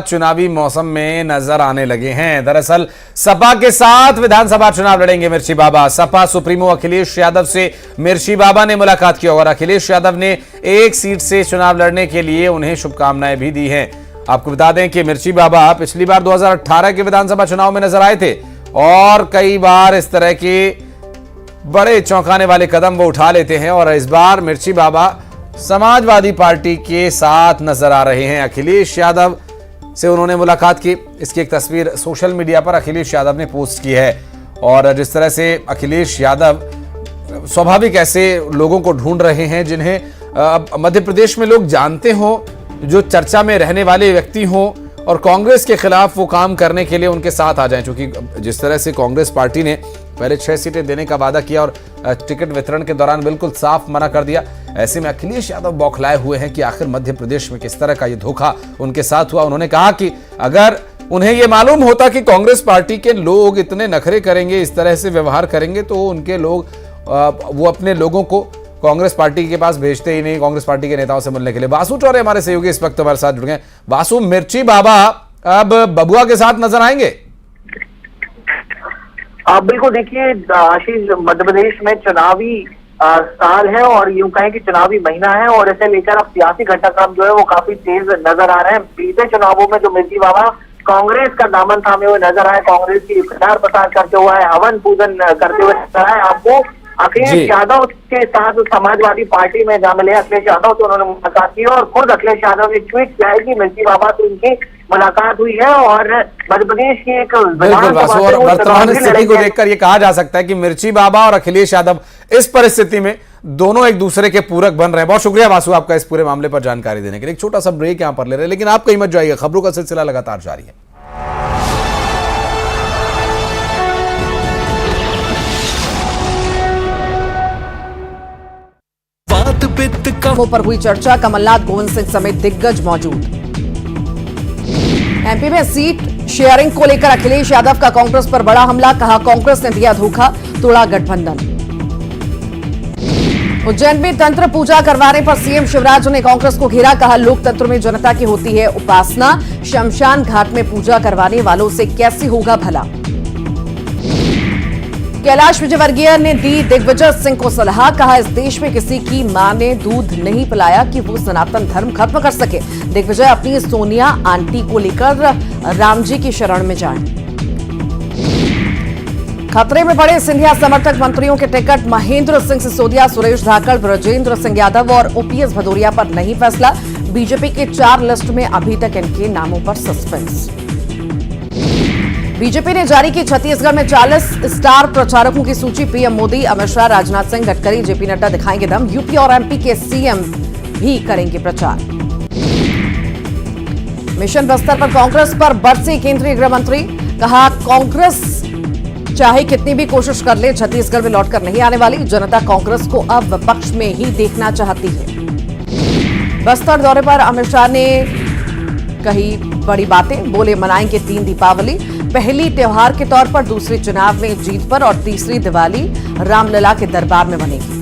चुनावी मौसम में नजर आने लगे हैं। दरअसल सपा के साथ विधानसभा चुनाव लड़ेंगे मिर्ची बाबा। सपा सुप्रीमो अखिलेश यादव से मिर्ची बाबा ने मुलाकात की और अखिलेश यादव ने एक सीट से चुनाव लड़ने के लिए उन्हें शुभकामनाएं भी दी हैं। आपको बता दें कि मिर्ची बाबा पिछली बार 2018 के विधानसभा चुनाव में नजर आए थे और कई बार इस तरह के बड़े चौंकाने वाले कदम वो उठा लेते हैं और इस बार मिर्ची बाबा समाजवादी पार्टी के साथ नजर आ रहे हैं। अखिलेश यादव से उन्होंने मुलाकात की। इसकी एक तस्वीर सोशल मीडिया पर अखिलेश यादव ने पोस्ट की है और जिस तरह से अखिलेश यादव स्वाभाविक ऐसे लोगों को ढूंढ रहे हैं जिन्हें मध्य प्रदेश में लोग जानते हो, जो चर्चा में रहने वाले व्यक्ति हों और कांग्रेस के खिलाफ वो काम करने के लिए उनके साथ आ जाएं। क्योंकि जिस तरह से कांग्रेस पार्टी ने पहले 6 सीटें देने का वादा किया और टिकट वितरण के दौरान बिल्कुल साफ मना कर दिया, ऐसे में अखिलेश यादव बौखलाए हुए हैं कि आखिर मध्य प्रदेश में किस तरह का ये धोखा उनके साथ हुआ। उन्होंने कहा कि अगर उन्हें ये मालूम होता कि कांग्रेस पार्टी के लोग इतने नखरे करेंगे, इस तरह से व्यवहार करेंगे, तो उनके लोग वो अपने लोगों को कांग्रेस पार्टी के पास भेजते ही नहीं, कांग्रेस पार्टी के नेताओं से मिलने के लिए। बासु चौरे हमारे सहयोगी इस वक्त हमारे साथ जुड़ गए। बासु, मिर्ची बाबा अब बबुआ के साथ नजर आएंगे? आप बिल्कुल देखिए आशीष, मध्य प्रदेश में चुनावी साल है और यूं कहें कि चुनावी महीना है और इसे लेकर अब सियासी घटनाक्रम जो है वो काफी तेज नजर आ रहे हैं। बीते चुनावों में जो मिर्ची बाबा कांग्रेस का दामन थामे हुए नजर आए, कांग्रेस की प्रचार प्रसार करते हुए, हवन पूजन करते हुए नजर आए। आपको अखिलेश यादव के साथ समाजवादी पार्टी में जा मिले अखिलेश यादव से उन्होंने मुलाकात की और खुद अखिलेश यादव ने ट्वीट किया है कि मिर्ची बाबा से उनकी मुलाकात हुई है और मध्य प्रदेश की एक वर्तमान स्थिति को देखकर ये कहा जा सकता है कि मिर्ची बाबा और अखिलेश यादव इस परिस्थिति में दोनों एक दूसरे के पूरक बन रहे हैं। बहुत शुक्रिया वासु आपका इस पूरे मामले पर जानकारी देने के लिए। एक छोटा सा ब्रेक यहां पर ले रहे हैं, लेकिन आप कहीं मत जाइए, खबरों का सिलसिला लगातार जारी है। पर हुई चर्चा, कमलनाथ, गोविंद सिंह समेत दिग्गज मौजूद। एमपी में सीट शेयरिंग को लेकर अखिलेश यादव का कांग्रेस पर बड़ा हमला, कहा कांग्रेस ने दिया धोखा, तोड़ा गठबंधन। उज्जैन में तंत्र पूजा करवाने पर सीएम शिवराज ने कांग्रेस को घेरा, कहा लोकतंत्र में जनता की होती है उपासना, शमशान घाट में पूजा करवाने वालों से कैसे होगा भला। कैलाश विजयवर्गीय ने दी दिग्विजय सिंह को सलाह, कहा इस देश में किसी की मां ने दूध नहीं पिलाया कि वो सनातन धर्म खत्म कर सके। दिग्विजय अपनी सोनिया आंटी को लेकर राम जी की शरण में जाएं। खतरे में पड़े सिंधिया समर्थक मंत्रियों के टिकट, महेंद्र सिंह सिसोदिया, सुरेश धाकड़, ब्रजेंद्र सिंह यादव और ओपीएस भदौरिया पर नहीं फैसला। बीजेपी के 4 लिस्ट में अभी तक इनके नामों पर सस्पेंस। बीजेपी ने जारी की छत्तीसगढ़ में 40 स्टार प्रचारकों की सूची। पीएम मोदी, अमित शाह, राजनाथ सिंह, गडकरी, जेपी नड्डा दिखाएंगे दम। यूपी और एमपी के सीएम भी करेंगे प्रचार। मिशन बस्तर पर कांग्रेस पर बरसे केंद्रीय गृह मंत्री, कहा कांग्रेस चाहे कितनी भी कोशिश कर ले छत्तीसगढ़ में लौटकर नहीं आने वाली। जनता कांग्रेस को अब विपक्ष में ही देखना चाहती है। बस्तर दौरे पर अमित शाह ने कही बड़ी बातें, बोले मनाएंगे 3 दीपावली, पहली त्योहार के तौर पर, दूसरी चुनाव में जीत पर और तीसरी दिवाली रामलला के दरबार में बनेगी।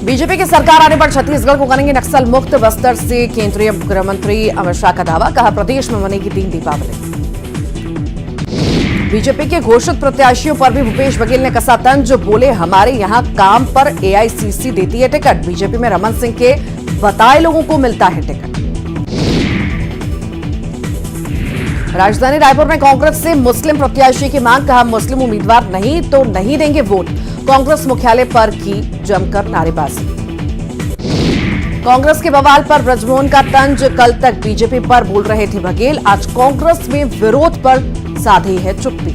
बीजेपी की सरकार आने पर छत्तीसगढ़ को करेंगे नक्सल मुक्त। बस्तर से केंद्रीय गृह मंत्री अमित शाह का दावा, कहा प्रदेश में बनेगी 3 दीपावली। बीजेपी के घोषित प्रत्याशियों पर भी भूपेश बघेल ने कसा तंज, बोले हमारे यहां काम पर एआईसीसी देती है टिकट। बीजेपी में रमन सिंह के बताए लोगों को मिलता है टिकट। राजधानी रायपुर में कांग्रेस से मुस्लिम प्रत्याशी की मांग, कहा मुस्लिम उम्मीदवार नहीं तो नहीं देंगे वोट। कांग्रेस मुख्यालय पर की जमकर नारेबाजी। कांग्रेस के बवाल पर ब्रजमोहन का तंज, कल तक बीजेपी पर बोल रहे थे बघेल, आज कांग्रेस में विरोध पर साधी है चुप्पी।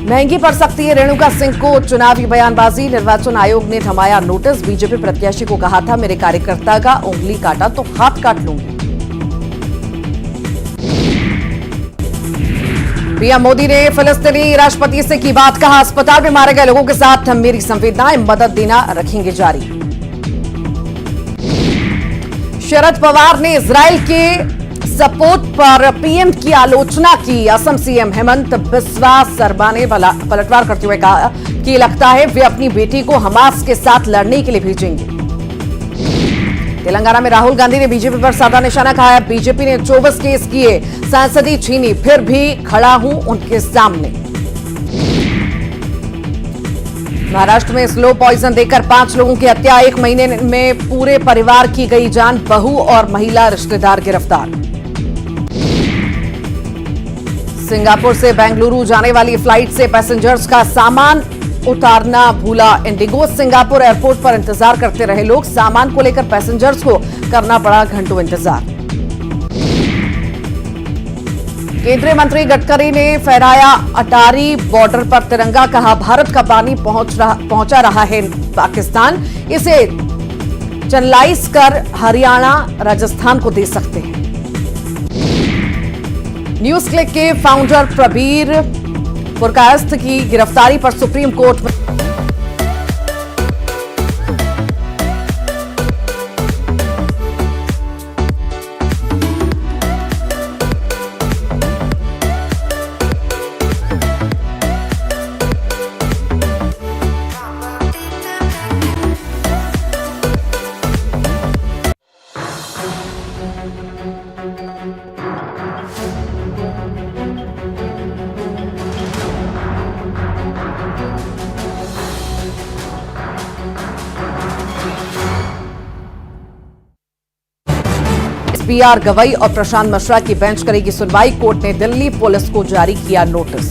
महंगी पड़ सकती है रेणुका सिंह को चुनावी बयानबाजी, निर्वाचन आयोग ने थमाया नोटिस। बीजेपी प्रत्याशी को कहा था मेरे कार्यकर्ता का उंगली काटा तो हाथ काट लूंगी। पीएम मोदी ने फिलिस्तीनी राष्ट्रपति से की बात, कहा अस्पताल में मारे गए लोगों के साथ मेरी संवेदनाएं, मदद देना रखेंगे जारी। शरद पवार ने इजरायल के सपोर्ट पर पीएम की आलोचना की। असम सीएम हेमंत बिस्वा शर्मा ने पलटवार करते हुए कहा कि लगता है वे अपनी बेटी को हमास के साथ लड़ने के लिए भेजेंगे। तेलंगाना में राहुल गांधी ने बीजेपी पर साधा निशाना, कहा है बीजेपी ने 24 केस किए, सांसदी छीनी, फिर भी खड़ा हूं उनके सामने। महाराष्ट्र में स्लो पॉइजन देकर 5 लोगों की हत्या, 1 महीने में पूरे परिवार की गई जान, बहू और महिला रिश्तेदार गिरफ्तार। सिंगापुर से बेंगलुरु जाने वाली फ्लाइट से पैसेंजर्स का सामान उतारना भूला इंडिगो, सिंगापुर एयरपोर्ट पर इंतजार करते रहे लोग, सामान को लेकर पैसेंजर्स को करना पड़ा घंटों इंतजार। केंद्रीय मंत्री गडकरी ने फहराया अटारी बॉर्डर पर तिरंगा, कहा भारत का पानी पहुंचा रहा है पाकिस्तान, इसे चैनलाइज कर हरियाणा राजस्थान को दे सकते हैं। न्यूज क्लिक के फाउंडर प्रबीर पुरकायस्थ की गिरफ्तारी पर सुप्रीम कोर्ट में बी.आर. गवई और प्रशांत मिश्रा की बेंच करेगी सुनवाई, कोर्ट ने दिल्ली पुलिस को जारी किया नोटिस।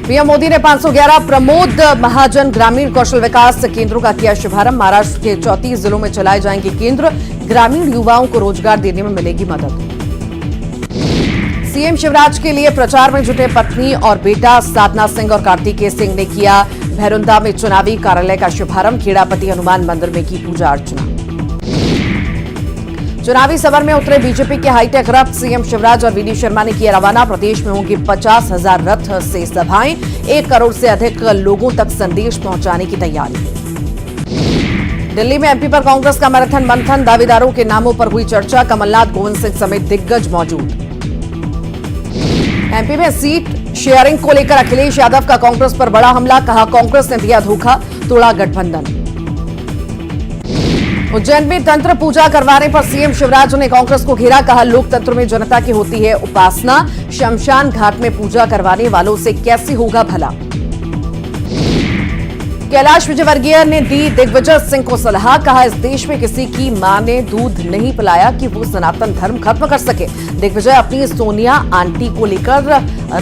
पीएम मोदी ने 511 प्रमोद महाजन ग्रामीण कौशल विकास केंद्रों का किया शुभारंभ, महाराष्ट्र के 34 जिलों में चलाए जाएंगे केंद्र, ग्रामीण युवाओं को रोजगार देने में मिलेगी मदद। सीएम शिवराज के लिए प्रचार में जुटे पत्नी और बेटा साधना सिंह और कार्तिकेय सिंह ने किया भैरुंदा में चुनावी कार्यालय का शुभारंभ, खेड़ापति हनुमान मंदिर में की पूजा अर्चना। चुनावी सभर में उतरे बीजेपी के हाईटेक रथ, सीएम शिवराज और वीडी शर्मा ने किया रवाना, प्रदेश में होंगी 50,000 रथ से सभाएं, 1 करोड़ से अधिक लोगों तक संदेश पहुंचाने की तैयारी। दिल्ली में एमपी पर कांग्रेस का मैराथन मंथन, दावेदारों के नामों पर हुई चर्चा, कमलनाथ, गोविंद सिंह समेत दिग्गज मौजूद। एमपी में सीट शेयरिंग को लेकर अखिलेश यादव का कांग्रेस पर बड़ा हमला, कहा कांग्रेस ने दिया धोखा, तोड़ा गठबंधन। उज्जैन में तंत्र पूजा करवाने पर सीएम शिवराज ने कांग्रेस को घेरा, कहा लोकतंत्र में जनता की होती है उपासना, शमशान घाट में पूजा करवाने वालों से कैसे होगा भला। कैलाश विजयवर्गीय ने दी दिग्विजय सिंह को सलाह, कहा इस देश में किसी की मां ने दूध नहीं पिलाया कि वो सनातन धर्म खत्म कर सके, दिग्विजय अपनी सोनिया आंटी को लेकर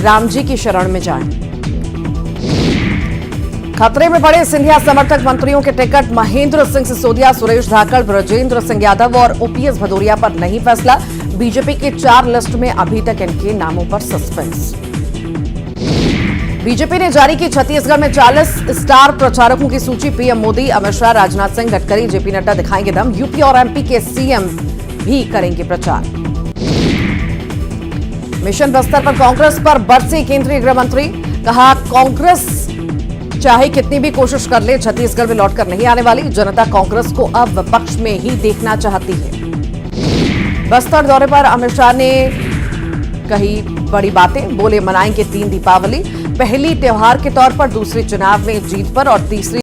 राम जी की शरण में जाएं। खतरे में पड़े सिंधिया समर्थक मंत्रियों के टिकट, महेंद्र सिंह सिसोदिया, सुरेश धाकड़, ब्रजेंद्र सिंह यादव और ओपीएस भदौरिया पर नहीं फैसला, बीजेपी के 4 लिस्ट में अभी तक इनके नामों पर सस्पेंस। बीजेपी ने जारी की छत्तीसगढ़ में 40 स्टार प्रचारकों की सूची, पीएम मोदी, अमित शाह, राजनाथ सिंह, गडकरी, जेपी नड्डा दिखाएंगे दम, यूपी और एमपी के सीएम भी करेंगे प्रचार। मिशन बस्तर पर कांग्रेस पर बरसे केंद्रीय गृह मंत्री, कहा कांग्रेस चाहे कितनी भी कोशिश कर ले छत्तीसगढ़ में लौटकर नहीं आने वाली, जनता कांग्रेस को अब विपक्ष में ही देखना चाहती है। बस्तर दौरे पर अमित शाह ने कही बड़ी बातें, बोले मनाएंगे 3 दीपावली, पहली त्योहार के तौर पर, दूसरी चुनाव में जीत पर और तीसरी